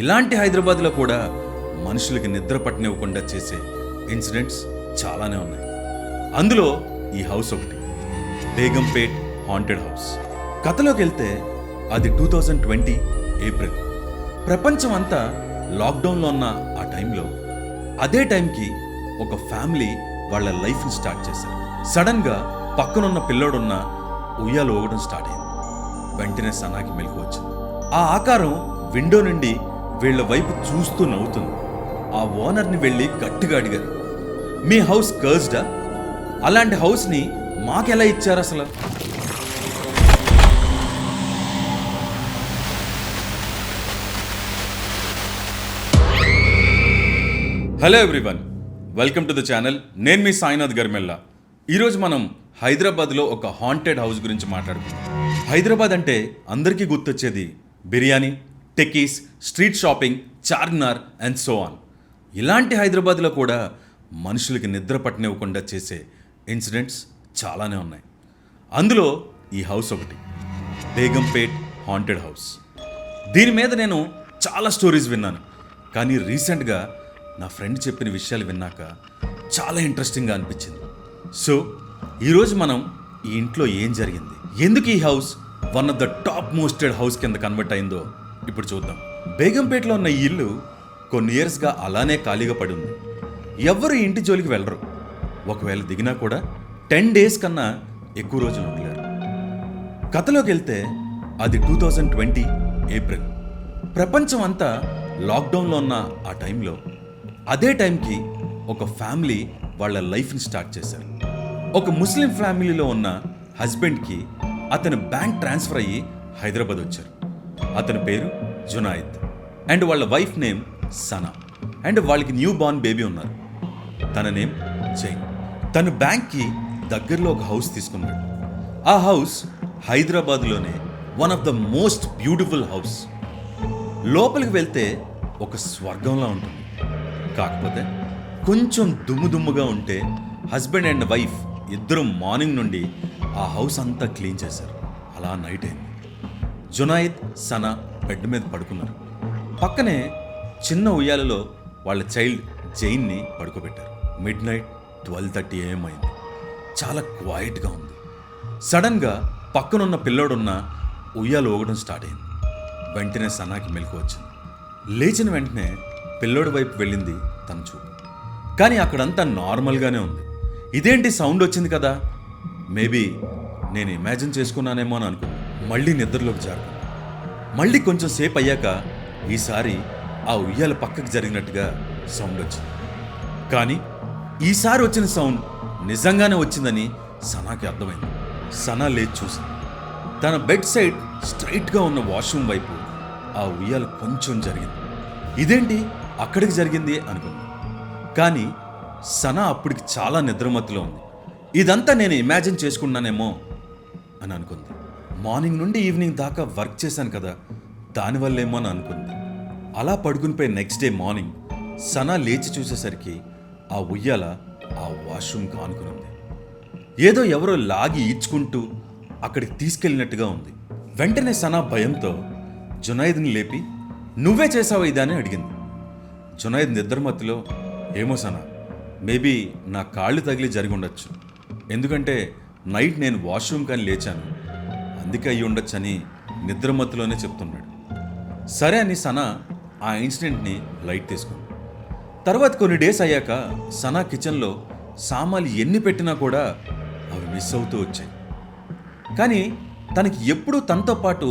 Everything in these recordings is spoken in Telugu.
ఇలాంటి హైదరాబాద్లో కూడా మనుషులకి నిద్ర పట్టనివ్వకుండా చేసే ఇన్సిడెంట్స్ చాలానే ఉన్నాయి. అందులో ఈ హౌస్ ఒకటి, బేగంపేట్ హాంటెడ్ హౌస్. కథలోకి వెళ్తే అది 2020 ఏప్రిల్. ప్రపంచం అంతా లాక్డౌన్లో ఉన్న ఆ టైంలో, అదే టైంకి ఒక ఫ్యామిలీ వాళ్ళ లైఫ్ని స్టార్ట్ చేశారు. సడన్గా పక్కనున్న పిల్లోడున్న ఉయ్యాలు ఊగడం స్టార్ట్ అయింది. వెంటనే సనాకి మెలకు వచ్చింది. ఆ ఆకారం విండో నుండి వీళ్ల వైపు చూస్తూ నవ్వుతుంది. ఆ ఓనర్ని వెళ్ళి గట్టిగా అడిగారు, మీ హౌస్ కర్స్డా? అలాంటి హౌస్ని మాకెలా ఇచ్చారు అసలు? Hello everyone, welcome to the channel. నేను మీ సాయినాథ్ గర్మెల్లా. ఈరోజు మనం హైదరాబాద్లో ఒక హాంటెడ్ హౌస్ గురించి మాట్లాడుకుందాం. హైదరాబాద్ అంటే అందరికీ గుర్తొచ్చేది biryani, techies, street shopping, Charminar and so on. ఇలాంటి హైదరాబాద్లో కూడా మనుషులకి నిద్ర పట్టనివ్వకుండా చేసే ఇన్సిడెంట్స్ చాలానే ఉన్నాయి. అందులో ఈ హౌస్ ఒకటి, బేగంపేట్ హాంటెడ్ హౌస్. దీని మీద నేను చాలా స్టోరీస్ విన్నాను, కానీ రీసెంట్గా నా ఫ్రెండ్ చెప్పిన విషయాలు విన్నాక చాలా ఇంట్రెస్టింగ్గా అనిపించింది. సో ఈరోజు మనం ఈ ఇంట్లో ఏం జరిగింది, ఎందుకు ఈ house one of the top mosted house కింద కన్వర్ట్ అయిందో ఇప్పుడు చూద్దాం. బేగంపేటలో ఉన్న ఈ ఇల్లు కొన్ని ఇయర్స్గా అలానే ఖాళీగా పడి ఉంది. ఎవ్వరు ఇంటి జోలికి వెళ్ళరు. ఒకవేళ దిగినా కూడా 10 days కన్నా ఎక్కువ రోజులు ఉండలేరు. కథలోకి వెళ్తే అది 2020 ఏప్రిల్. ప్రపంచం అంతా లాక్డౌన్లో ఉన్న ఆ టైంలో, అదే టైంకి ఒక ఫ్యామిలీ వాళ్ళ లైఫ్ని స్టార్ట్ చేశారు. ఒక ముస్లిం ఫ్యామిలీలో ఉన్న హస్బెండ్కి అతని బ్యాంక్ ట్రాన్స్ఫర్ అయ్యి హైదరాబాద్ వచ్చారు. అతని పేరు జునాయిద్ అండ్ వాళ్ళ వైఫ్ నేమ్ సనా. అండ్ వాళ్ళకి న్యూ బార్న్ బేబీ ఉన్నారు. తన నేమ్ జైన్. తను బ్యాంక్కి దగ్గరలో ఒక హౌస్ తీసుకున్నాడు. ఆ హౌస్ హైదరాబాద్లోనే one of the most beautiful house. లోపలికి వెళ్తే ఒక స్వర్గంలా ఉంటుంది. కాకపోతే కొంచెం దుమ్ముగా ఉంటే హస్బెండ్ అండ్ వైఫ్ ఇద్దరు మార్నింగ్ నుండి ఆ హౌస్ అంతా క్లీన్ చేశారు. అలా నైట్ అయింది. జునాయిద్, సనా బెడ్ మీద పడుకున్నారు. పక్కనే చిన్న ఉయ్యాలలో వాళ్ళ చైల్డ్ జైన్ని పడుకోబెట్టారు. మిడ్ నైట్ 12:30 AM అయింది. చాలా క్వైట్గా ఉంది. సడన్గా పక్కనున్న పిల్లోడున్న ఉయ్యాలు ఊగడం స్టార్ట్ అయింది. వెంటనే సనాకి మెలకు వచ్చింది. లేచిన వెంటనే పిల్లోడి వైపు వెళ్ళింది తన చూపు. కానీ అక్కడంతా నార్మల్గానే ఉంది. ఇదేంటి సౌండ్ వచ్చింది కదా, మేబీ నేను ఇమాజిన్ చేసుకున్నానేమో అని అనుకున్నాను. మళ్ళీ నిద్రలోకి జారుకుంది. మళ్ళీ కొంచెం సేపు అయ్యాక ఈసారి ఆ ఉయ్యాల పక్కకి జరిగినట్టుగా సౌండ్ వచ్చింది. కానీ ఈసారి వచ్చిన సౌండ్ నిజంగానే వచ్చిందని సనాకి అర్థమైంది. సనా లేచి చూసింది. తన బెడ్ సైడ్ స్ట్రైట్గా ఉన్న వాష్రూమ్ వైపు ఆ ఉయ్యాల కొంచెం జరిగింది. ఇదేంటి అక్కడికి జరిగింది అనుకుంది. కానీ సనా అప్పటికి చాలా నిద్రమత్తులో ఉంది. ఇదంతా నేను ఇమాజిన్ చేసుకున్నానేమో అని అనుకుంది. మార్నింగ్ నుండి ఈవినింగ్ దాకా వర్క్ చేశాను కదా, దానివల్లేమో అని అనుకుంది. అలా పడుకునిపోయి నెక్స్ట్ డే మార్నింగ్ సనా లేచి చూసేసరికి ఆ ఉయ్యాల ఆ వాష్రూమ్కి ఆనుకునుంది. ఏదో ఎవరో లాగి ఈడ్చుకుంటూ అక్కడికి తీసుకెళ్ళినట్టుగా ఉంది. వెంటనే సనా భయంతో జునాయిద్ని లేపి, నువ్వే చేసావా ఇదా అని అడిగింది. జునాయిద్ నిద్రమత్తులో, ఏమో సనా, మేబీ నా కాళ్ళు తగిలి జరిగి ఉండొచ్చు, ఎందుకంటే నైట్ నేను వాష్రూమ్ కానీ లేచాను, అందుకే అయ్యి ఉండొచ్చని నిద్రమత్తులోనే చెప్తున్నాడు. సరే అని సనా ఆ ఇన్సిడెంట్ని లైట్ తీసుకుంది. తర్వాత కొన్ని డేస్ అయ్యాక సనా కిచెన్లో సామాన్లు ఎన్ని పెట్టినా కూడా అవి మిస్ అవుతూ వచ్చాయి. కానీ తనకి ఎప్పుడూ తనతో పాటు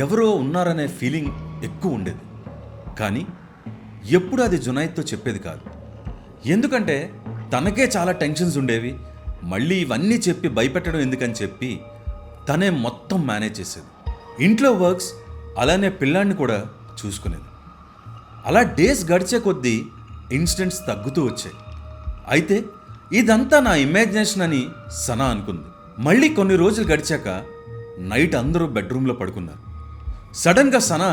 ఎవరో ఉన్నారనే ఫీలింగ్ ఎక్కువ ఉండేది. కానీ ఎప్పుడు అది జునాయిద్తో చెప్పేది కాదు. ఎందుకంటే తనకే చాలా టెన్షన్స్ ఉండేవి. మళ్ళీ ఇవన్నీ చెప్పి భయపెట్టడం ఎందుకని చెప్పి తనే మొత్తం మేనేజ్ చేసేది. ఇంట్లో వర్క్స్, అలానే పిల్లాన్ని కూడా చూసుకునేది. అలా డేస్ గడిచే కొద్దీ ఇన్సిడెంట్స్ తగ్గుతూ వచ్చాయి. అయితే ఇదంతా నా ఇమాజినేషన్ అని సనా అనుకుంది. మళ్ళీ కొన్ని రోజులు గడిచాక నైట్ అందరూ బెడ్రూమ్లో పడుకున్నారు. సడన్గా సనా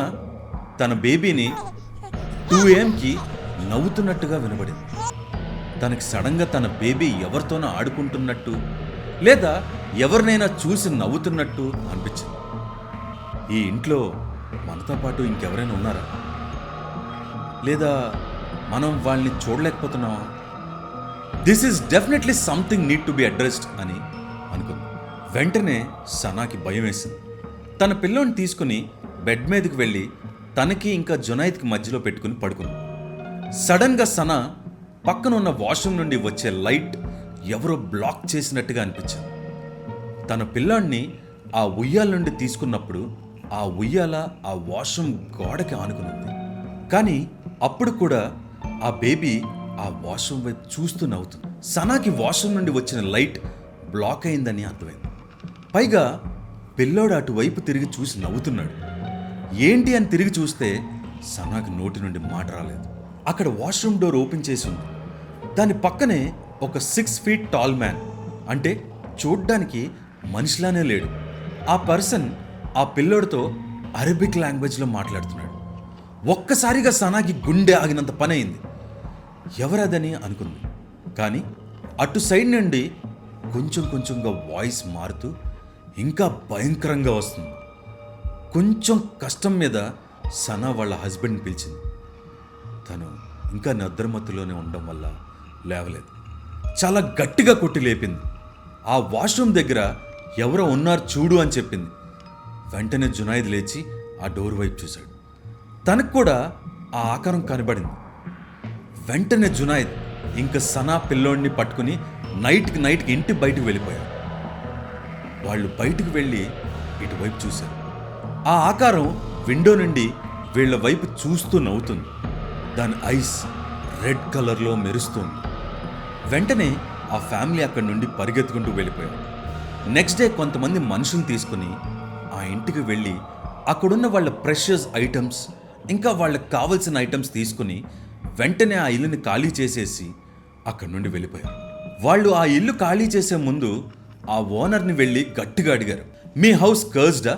తన బేబీని 2 AM నవ్వుతున్నట్టుగా వినబడింది. తనకి సడన్గా తన బేబీ ఎవరితోనో ఆడుకుంటున్నట్టు, లేదా ఎవరినైనా చూసి నవ్వుతున్నట్టు అనిపించింది. ఈ ఇంట్లో మనతో పాటు ఇంకెవరైనా ఉన్నారా, లేదా మనం వాళ్ళని చూడలేకపోతున్నావా? This is definitely something need to be addressed అని అనుకుంది. వెంటనే సనాకి భయం వేసింది. తన పిల్లోని తీసుకుని బెడ్ మీదకి వెళ్ళి తనకి ఇంకా జునైద్కి మధ్యలో పెట్టుకుని పడుకుంది. సడన్గా సనా పక్కన ఉన్న వాష్రూమ్ నుండి వచ్చే లైట్ ఎవరో బ్లాక్ చేసినట్టుగా అనిపించింది. తన పిల్లాడిని ఆ ఉయ్యాల నుండి తీసుకున్నప్పుడు ఆ ఉయ్యాల ఆ వాష్రూమ్ గోడకి ఆనుకునుంది. కానీ అప్పుడు కూడా ఆ బేబీ ఆ వాష్రూమ్ వైపు చూస్తూ నవ్వుతుంది. సనాకి వాష్రూమ్ నుండి వచ్చిన లైట్ బ్లాక్ అయిందని అర్థమైంది. పైగా పిల్లోడు అటువైపు తిరిగి చూసి నవ్వుతున్నాడు. ఏంటి అని తిరిగి చూస్తే సనాకి నోటి నుండి మాట రాలేదు. అక్కడ వాష్రూమ్ డోర్ ఓపెన్ చేసి ఉంది. దాని పక్కనే ఒక 6 feet టాల్ మ్యాన్, అంటే చూడ్డానికి మనిషిలానే లేడు. ఆ పర్సన్ ఆ పిల్లోడితో అరబిక్ లాంగ్వేజ్లో మాట్లాడుతున్నాడు. ఒక్కసారిగా సనాకి గుండె ఆగినంత పని అయింది. ఎవరదని అనుకుంది. కానీ అటు సైడ్ నుండి కొంచెం కొంచెంగా వాయిస్ మారుతూ ఇంకా భయంకరంగా వస్తుంది. కొంచెం కష్టం మీద సనా వాళ్ళ హస్బెండ్ని పిలిచింది. తను ఇంకా నిద్రమత్తులోనే ఉండడం వల్ల లేవలేదు. చాలా గట్టిగా కొట్టి లేపింది. ఆ వాష్రూమ్ దగ్గర ఎవరో ఉన్నారు చూడు అని చెప్పింది. వెంటనే జునైద్ లేచి ఆ డోర్ వైపు చూశాడు. తనకు కూడా ఆ ఆకారం కనబడింది. వెంటనే జునైద్ ఇంకా సనా పిల్లోడిని పట్టుకుని నైట్కి ఇంటి బయటకు వెళ్ళిపోయారు. వాళ్ళు బయటకు వెళ్ళి ఇటువైపు చూశారు. ఆ ఆకారం విండో నుండి వీళ్ళ వైపు చూస్తూ నవ్వుతుంది. దాని ఐస్ రెడ్ కలర్లో మెరుస్తుంది. వెంటనే ఆ ఫ్యామిలీ అక్కడి నుండి పరిగెత్తుకుంటూ వెళ్ళిపోయారు. నెక్స్ట్ డే కొంతమంది మనుషులు తీసుకుని ఆ ఇంటికి వెళ్ళి అక్కడున్న వాళ్ళ ప్రెషియస్ ఐటమ్స్ ఇంకా వాళ్ళకి కావలసిన ఐటమ్స్ తీసుకుని వెంటనే ఆ ఇల్లుని ఖాళీ చేసేసి అక్కడి నుండి వెళ్ళిపోయారు. వాళ్ళు ఆ ఇల్లు ఖాళీ చేసే ముందు ఆ ఓనర్ని వెళ్ళి గట్టిగా అడిగారు, మీ హౌస్ కర్స్డా?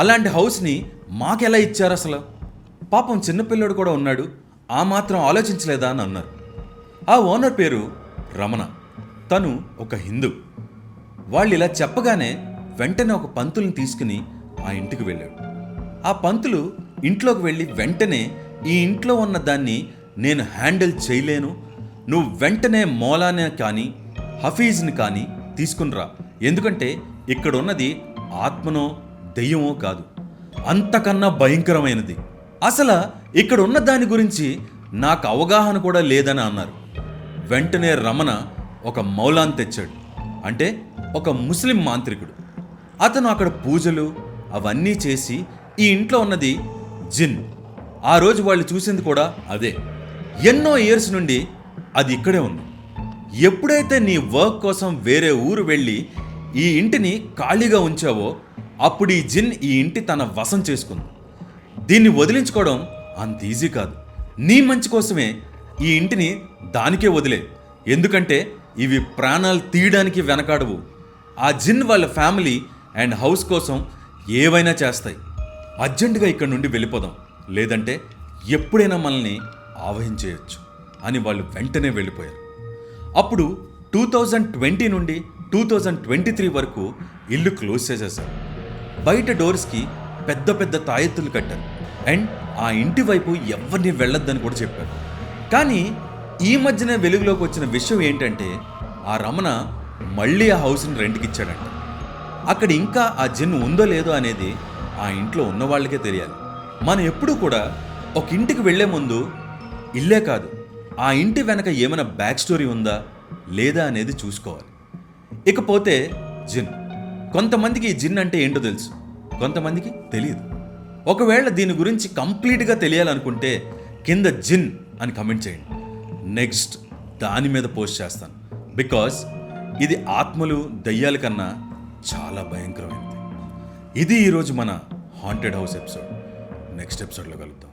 అలాంటి హౌస్ని మాకెలా ఇచ్చారు అసలు? పాపం చిన్నపిల్లడు కూడా ఉన్నాడు, ఆ మాత్రం ఆలోచించలేదా అని అన్నారు. ఆ ఓనర్ పేరు రమణ. తను ఒక హిందూ. వాళ్ళు ఇలా చెప్పగానే వెంటనే ఒక పంతుల్ని తీసుకుని ఆ ఇంటికి వెళ్ళాడు. ఆ పంతులు ఇంట్లోకి వెళ్ళి వెంటనే ఈ ఇంట్లో ఉన్న దాన్ని నేను హ్యాండిల్ చేయలేను, నువ్వు వెంటనే మౌలానా కానీ హఫీజ్ని కానీ తీసుకునిరా, ఎందుకంటే ఇక్కడ ఉన్నది ఆత్మనో దెయ్యమో కాదు, అంతకన్నా భయంకరమైనది. అసలు ఇక్కడ ఉన్న దాని గురించి నాకు అవగాహన కూడా లేదని అన్నారు. వెంటనే రమణ ఒక మౌలాన్ తెచ్చాడు, అంటే ఒక ముస్లిం మాంత్రికుడు. అతను అక్కడ పూజలు అవన్నీ చేసి ఈ ఇంట్లో ఉన్నది జిన్. ఆ రోజు వాళ్ళు చూసింది కూడా అదే. ఎన్నో ఇయర్స్ నుండి అది ఇక్కడే ఉంది. ఎప్పుడైతే నీ వర్క్ కోసం వేరే ఊరు వెళ్ళి ఈ ఇంటిని ఖాళీగా ఉంచావో అప్పుడు ఈ జిన్ ఈ ఇంటి తన వశం చేసుకుంది. దీన్ని వదిలించుకోవడం అంత ఈజీ కాదు. నీ మంచి కోసమే ఈ ఇంటిని దానికే వదిలే, ఎందుకంటే ఇవి ప్రాణాలు తీయడానికి వెనకాడవు. ఆ జిన్ వాళ్ళ ఫ్యామిలీ అండ్ హౌస్ కోసం ఏవైనా చేస్తాయి. అర్జెంటుగా ఇక్కడ నుండి వెళ్ళిపోదాం, లేదంటే ఎప్పుడైనా మనల్ని ఆవహించేయచ్చు అని వాళ్ళు వెంటనే వెళ్ళిపోయారు. అప్పుడు 2020 నుండి 2023 వరకు ఇల్లు క్లోజ్ చేసేశారు. బయట డోర్స్కి పెద్ద పెద్ద తాయెత్తులు కట్టారు అండ్ ఆ ఇంటి వైపు ఎవరిని వెళ్ళొద్దని కూడా చెప్పారు. కానీ ఈ మధ్యనే వెలుగులోకి వచ్చిన విషయం ఏంటంటే ఆ రమణ మళ్ళీ ఆ హౌస్ని రెంట్కి ఇచ్చాడంట. అక్కడ ఇంకా ఆ జిన్ ఉందో లేదో అనేది ఆ ఇంట్లో ఉన్న వాళ్ళకే తెలియాలి. మనం ఎప్పుడూ కూడా ఒక ఇంటికి వెళ్లే ముందు ఇల్లే కాదు, ఆ ఇంటి వెనక ఏమైనా బ్యాక్ స్టోరీ ఉందా లేదా అనేది చూసుకోవాలి. ఇకపోతే జిన్. కొంతమందికి ఈ జిన్ అంటే ఏంటో తెలుసు, కొంతమందికి తెలియదు. ఒకవేళ దీని గురించి కంప్లీట్గా తెలియాలనుకుంటే కింద జిన్ అని కమెంట్ చేయండి. నెక్స్ట్ దాని మీద పోస్ట్ చేస్తాను. బికాజ్ ఇది ఆత్మలు దయ్యాల కన్నా చాలా భయంకరమైనది. ఇది ఈరోజు మన హాంటెడ్ హౌస్ ఎపిసోడ్. నెక్స్ట్ ఎపిసోడ్లో కలుద్దాం.